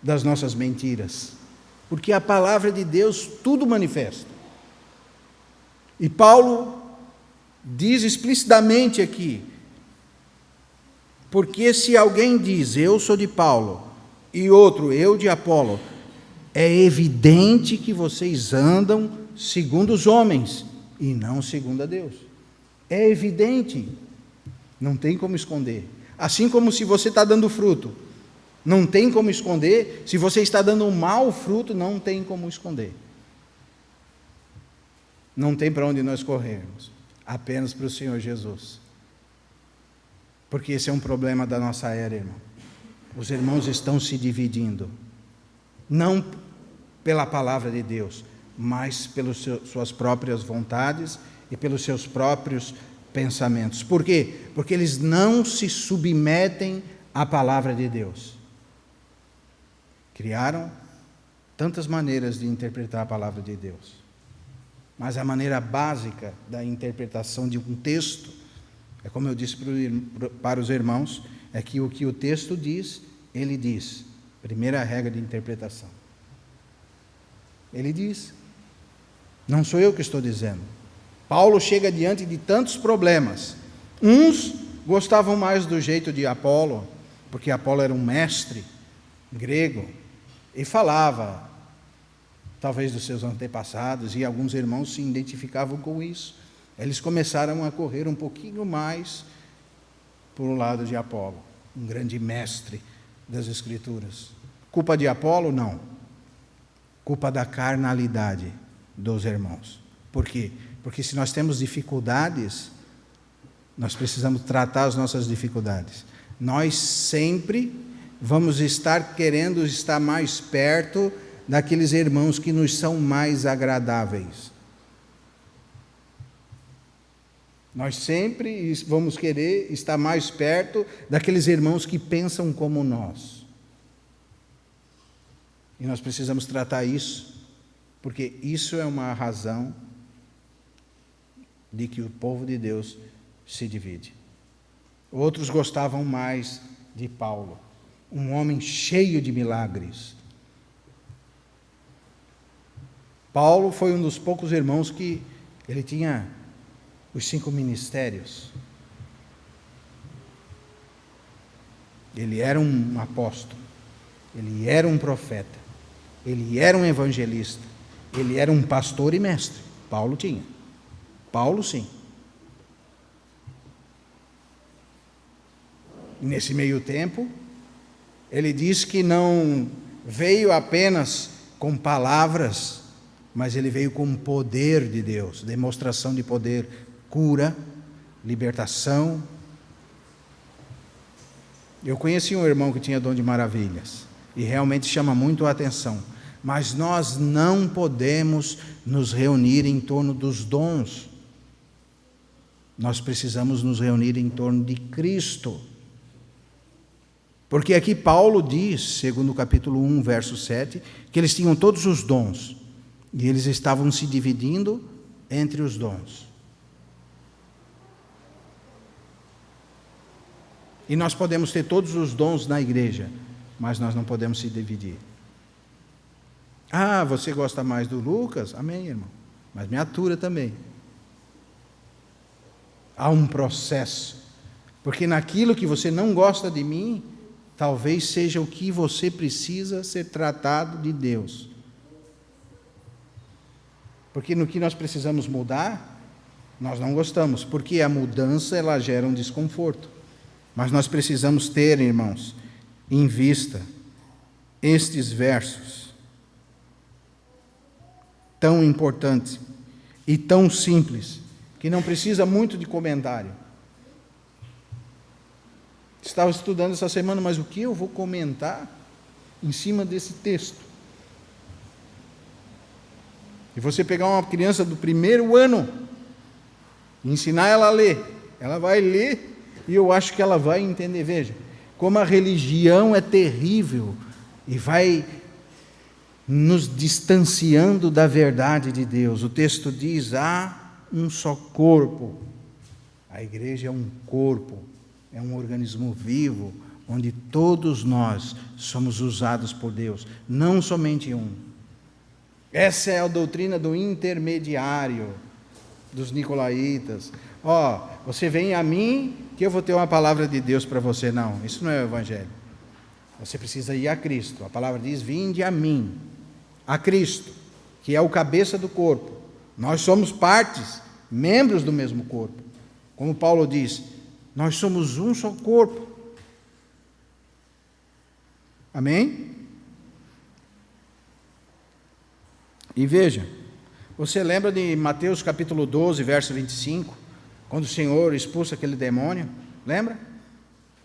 das nossas mentiras. Porque a palavra de Deus tudo manifesta. E Paulo diz explicitamente aqui, porque se alguém diz, eu sou de Paulo, e outro, eu de Apolo, é evidente que vocês andam segundo os homens, e não segundo a Deus. É evidente, não tem como esconder. Assim como se você está dando fruto, não tem como esconder. Se você está dando um mau fruto, não tem como esconder. Não tem para onde nós corrermos, apenas para o Senhor Jesus. Porque esse é um problema da nossa era, irmão. Os irmãos estão se dividindo, não pela palavra de Deus, mas pelas suas próprias vontades e pelos seus próprios pensamentos. Por quê? Porque eles não se submetem à palavra de Deus. Criaram tantas maneiras de interpretar a palavra de Deus, mas a maneira básica da interpretação de um texto, é como eu disse para os irmãos, é que o texto diz, ele diz. Primeira regra de interpretação. Ele diz. Não sou eu que estou dizendo. Paulo chega diante de tantos problemas. Uns gostavam mais do jeito de Apolo, porque Apolo era um mestre grego, e falava, talvez dos seus antepassados, e alguns irmãos se identificavam com isso. Eles começaram a correr um pouquinho mais por um lado de Apolo, um grande mestre das Escrituras. Culpa de Apolo? Não. Culpa da carnalidade dos irmãos. Por quê? Porque se nós temos dificuldades, nós precisamos tratar as nossas dificuldades. Nós sempre vamos estar querendo estar mais perto daqueles irmãos que nos são mais agradáveis. Nós sempre vamos querer estar mais perto daqueles irmãos que pensam como nós. E nós precisamos tratar isso, porque isso é uma razão de que o povo de Deus se divide. Outros gostavam mais de Paulo, um homem cheio de milagres. Paulo foi um dos poucos irmãos que ele tinha os 5 ministérios. Ele era um apóstolo, ele era um profeta, ele era um evangelista, ele era um pastor e mestre. Paulo tinha. Paulo sim. E nesse meio tempo, ele diz que não veio apenas com palavras, mas ele veio com poder de Deus, demonstração de poder, cura, libertação. Eu conheci um irmão que tinha dom de maravilhas, e realmente chama muito a atenção, mas nós não podemos nos reunir em torno dos dons. Nós precisamos nos reunir em torno de Cristo. Porque aqui Paulo diz, segundo o capítulo 1, verso 7, que eles tinham todos os dons, e eles estavam se dividindo entre os dons. E nós podemos ter todos os dons na igreja, mas nós não podemos se dividir. Ah, você gosta mais do Lucas? Amém, irmão. Mas me atura também. Há um processo. Porque naquilo que você não gosta de mim, talvez seja o que você precisa ser tratado de Deus. Porque no que nós precisamos mudar, nós não gostamos. Porque a mudança, ela gera um desconforto. Mas nós precisamos ter, irmãos, em vista estes versos tão importantes e tão simples, que não precisa muito de comentário. Estava estudando essa semana, mas o que eu vou comentar em cima desse texto? E você pegar uma criança do primeiro ano e ensinar ela a ler, ela vai ler e eu acho que ela vai entender. Veja, como a religião é terrível e vai nos distanciando da verdade de Deus. O texto diz: há um só corpo. A igreja é um corpo, é um organismo vivo, onde todos nós somos usados por Deus, não somente um. Essa é a doutrina do intermediário, dos nicolaítas. Você vem a mim, que eu vou ter uma palavra de Deus para você. Não, isso não é o evangelho. Você precisa ir a Cristo. A palavra diz: vinde a mim, a Cristo, que é o cabeça do corpo. Nós somos partes, membros do mesmo corpo. Como Paulo diz, nós somos um só corpo. Amém? E veja, você lembra de Mateus capítulo 12, verso 25, quando o Senhor expulsa aquele demônio? Lembra?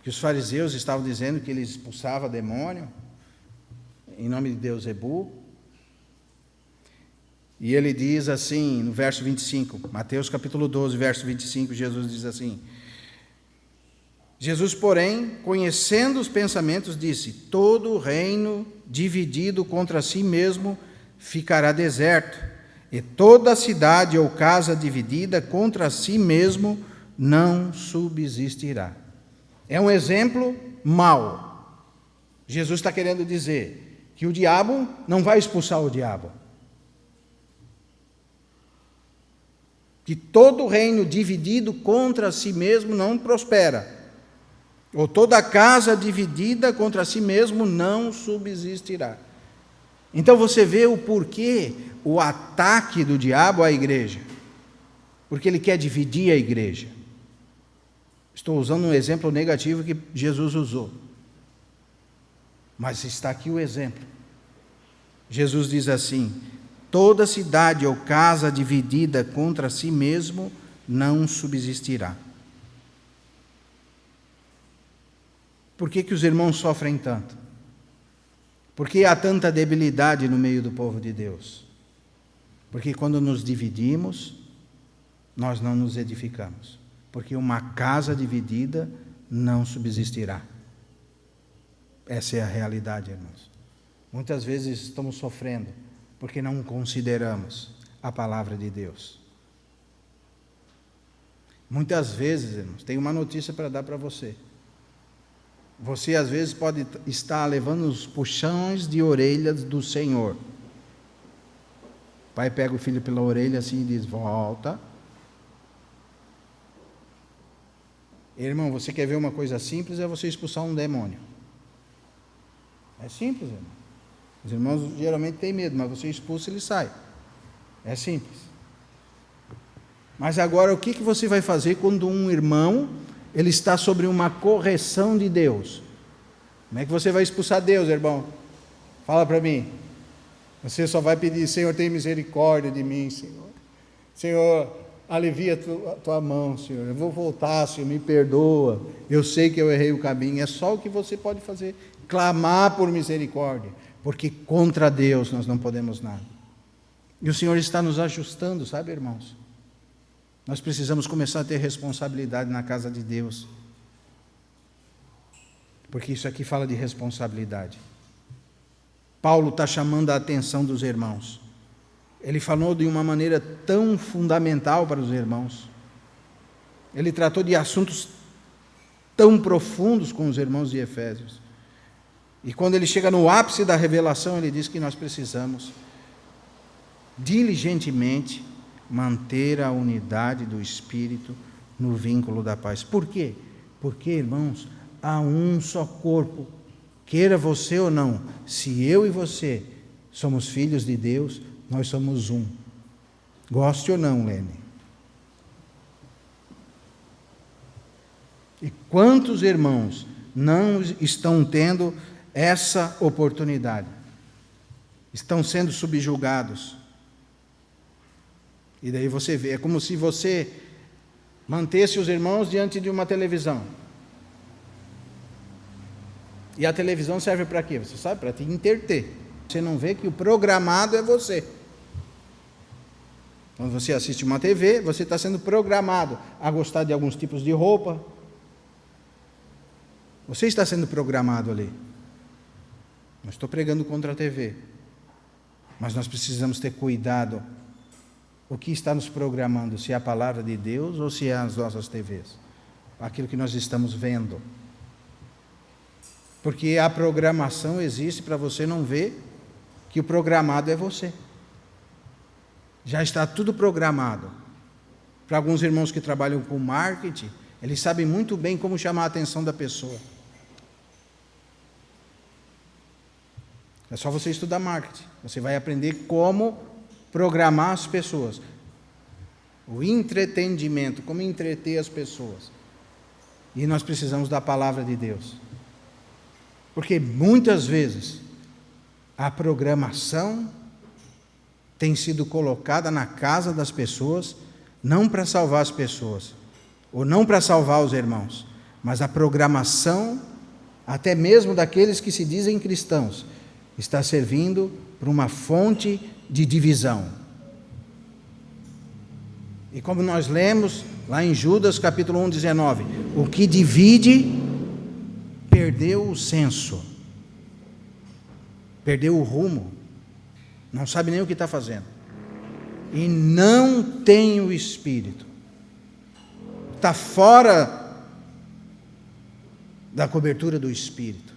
Que os fariseus estavam dizendo que ele expulsava demônio em nome de Deus Zebu. E ele diz assim, no verso 25, Mateus capítulo 12, verso 25, Jesus diz assim: Jesus, porém, conhecendo os pensamentos, disse: todo reino dividido contra si mesmo ficará deserto, e toda cidade ou casa dividida contra si mesmo não subsistirá. É um exemplo mau. Jesus está querendo dizer que o diabo não vai expulsar o diabo. Que todo reino dividido contra si mesmo não prospera. Ou toda casa dividida contra si mesmo não subsistirá. Então você vê o porquê, o ataque do diabo à igreja. Porque ele quer dividir a igreja. Estou usando um exemplo negativo que Jesus usou. Mas está aqui o exemplo. Jesus diz assim: toda cidade ou casa dividida contra si mesmo não subsistirá. Por que os irmãos sofrem tanto? Por que há tanta debilidade no meio do povo de Deus? Porque quando nos dividimos, nós não nos edificamos. Porque uma casa dividida não subsistirá. Essa é a realidade, irmãos. Muitas vezes estamos sofrendo porque não consideramos a palavra de Deus. Muitas vezes, irmãos, tem uma notícia para dar para você. Você às vezes pode estar levando os puxões de orelhas do Senhor. O pai pega o filho pela orelha assim e diz: volta. Irmão, você quer ver uma coisa simples? É você expulsar um demônio. É simples, irmão. Os irmãos geralmente têm medo, mas você expulsa e ele sai. É simples. Mas agora, o que você vai fazer quando um irmão ele está sobre uma correção de Deus? Como é que você vai expulsar Deus, irmão? Fala para mim. Você só vai pedir: Senhor, tem misericórdia de mim, Senhor. Senhor, alivia a tua mão, Senhor. Eu vou voltar, Senhor, me perdoa. Eu sei que eu errei o caminho. É só o que você pode fazer. Clamar por misericórdia. Porque contra Deus nós não podemos nada. E o Senhor está nos ajustando, sabe, irmãos? Nós precisamos começar a ter responsabilidade na casa de Deus. Porque isso aqui fala de responsabilidade. Paulo está chamando a atenção dos irmãos. Ele falou de uma maneira tão fundamental para os irmãos. Ele tratou de assuntos tão profundos com os irmãos de Efésios. E quando ele chega no ápice da revelação, ele diz que nós precisamos diligentemente manter a unidade do Espírito no vínculo da paz. Por quê? Porque, irmãos, há um só corpo. Queira você ou não, se eu e você somos filhos de Deus, nós somos um. Goste ou não, Lene. E quantos irmãos não estão tendo essa oportunidade? Estão sendo subjugados. E daí você vê, é como se você mantesse os irmãos diante de uma televisão. E a televisão serve para quê? Você sabe? Para te entreter. Você não vê que o programado é você. Quando você assiste uma TV, você está sendo programado a gostar de alguns tipos de roupa. Você está sendo programado ali. Não estou pregando contra a TV. Mas nós precisamos ter cuidado. O que está nos programando? Se é a palavra de Deus ou se é as nossas TVs? Aquilo que nós estamos vendo. Porque a programação existe para você não ver que o programado é você. Já está tudo programado. Para alguns irmãos que trabalham com marketing, eles sabem muito bem como chamar a atenção da pessoa. É só você estudar marketing. Você vai aprender como programar as pessoas. O entretenimento, como entreter as pessoas. E nós precisamos da palavra de Deus. Porque muitas vezes a programação tem sido colocada na casa das pessoas, não para salvar as pessoas, ou não para salvar os irmãos, mas a programação, até mesmo daqueles que se dizem cristãos, está servindo para uma fonte de divisão. E como nós lemos lá em Judas capítulo 1, 19, o que divide perdeu o senso, perdeu o rumo, não sabe nem o que está fazendo, e não tem o Espírito, está fora da cobertura do Espírito.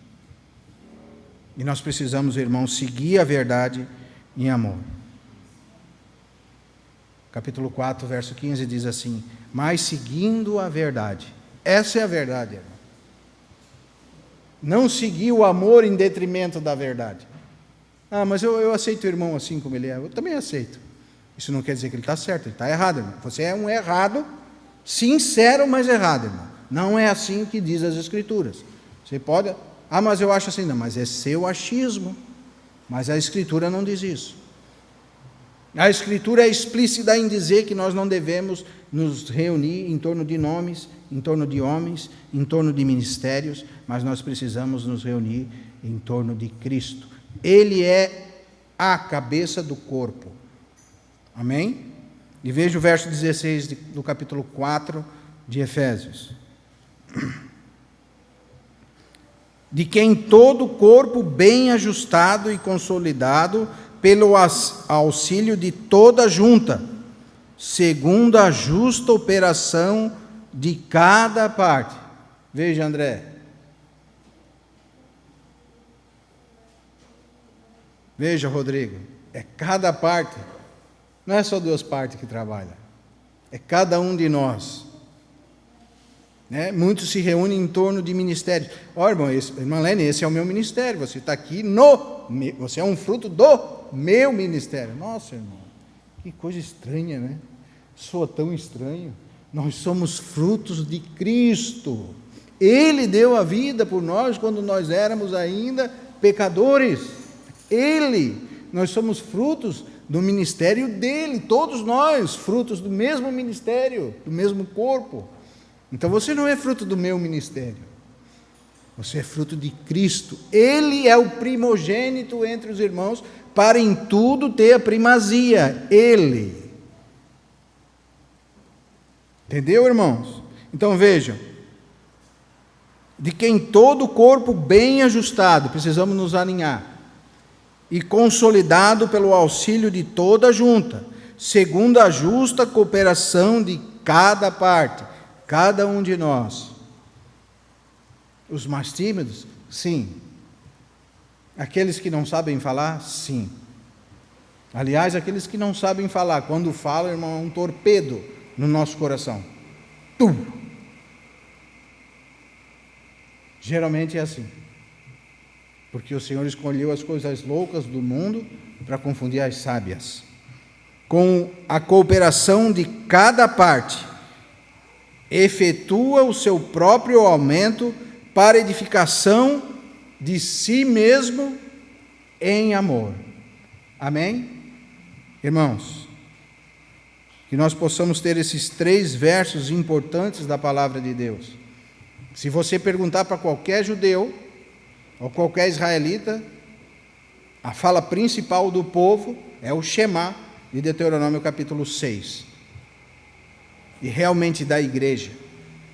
E nós precisamos, irmãos, seguir a verdade em amor. Capítulo 4, verso 15 diz assim: mas seguindo a verdade, essa é a verdade, irmão. Não seguir o amor em detrimento da verdade. Ah, mas eu aceito o irmão assim como ele é. Eu também aceito. Isso não quer dizer que ele está certo, ele está errado, irmão. Você é um errado, sincero, mas errado, irmão. Não é assim que diz as Escrituras. Você pode... Ah, mas eu acho assim. Não, mas é seu achismo. Mas a Escritura não diz isso. A Escritura é explícita em dizer que nós não devemos nos reunir em torno de nomes, em torno de homens, em torno de ministérios, mas nós precisamos nos reunir em torno de Cristo. Ele é a cabeça do corpo. Amém? E veja o verso 16 do capítulo 4 de Efésios. De quem todo o corpo bem ajustado e consolidado pelo auxílio de toda a junta, segundo a justa operação de cada parte. Veja, André. Veja, Rodrigo. É cada parte. Não é só duas partes que trabalham. É cada um de nós. Né? Muitos se reúnem em torno de ministérios. Ó, irmã Lene, esse é o meu ministério. Você está aqui você é um fruto do meu ministério. Nossa, irmão, que coisa estranha, né? Soa tão estranho. Nós somos frutos de Cristo. Ele deu a vida por nós quando nós éramos ainda pecadores. Nós somos frutos do ministério dele, todos nós, frutos do mesmo ministério, do mesmo corpo. Então você não é fruto do meu ministério. Você é fruto de Cristo. Ele é o primogênito entre os irmãos, para em tudo ter a primazia. Ele. Entendeu, irmãos? Então vejam. De quem todo o corpo bem ajustado, precisamos nos alinhar, e consolidado pelo auxílio de toda a junta, segundo a justa cooperação de cada parte, cada um de nós. Os mais tímidos? Sim. Aqueles que não sabem falar? Sim. Aliás, aqueles que não sabem falar, quando falam, irmão, é um torpedo no nosso coração. Geralmente é assim. Porque o Senhor escolheu as coisas loucas do mundo para confundir as sábias. Com a cooperação de cada parte, efetua o seu próprio aumento para edificação de si mesmo em amor. Amém? Irmãos, que nós possamos ter esses 3 versos importantes da palavra de Deus. Se você perguntar para qualquer judeu ou qualquer israelita, a fala principal do povo é o Shema de Deuteronômio capítulo 6. E realmente da igreja,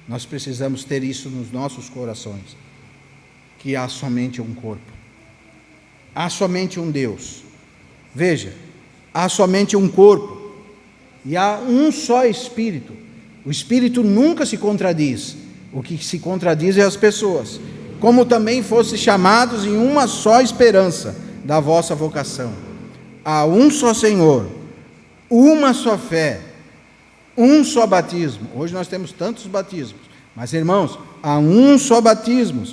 nós precisamos ter isso nos nossos corações, que há somente um corpo, há somente um Deus. Veja, há somente um corpo e há um só Espírito. O Espírito nunca se contradiz. O que se contradiz é as pessoas. Como também fossem chamados em uma só esperança da vossa vocação. Há um só Senhor, uma só fé, um só batismo. Hoje nós temos tantos batismos, mas irmãos, há um só batismo,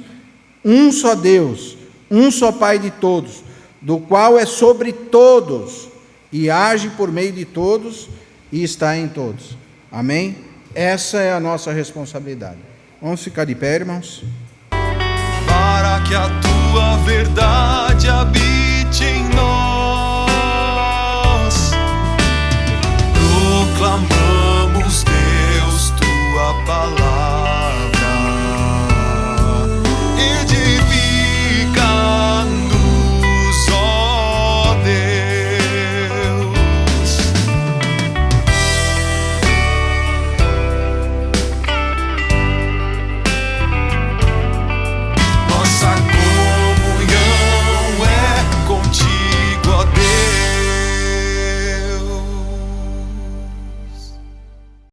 um só Deus, um só Pai de todos, do qual é sobre todos e age por meio de todos e está em todos. Amém? Essa é a nossa responsabilidade. Vamos ficar de pé, irmãos? Para que a tua verdade habite em nós, proclamando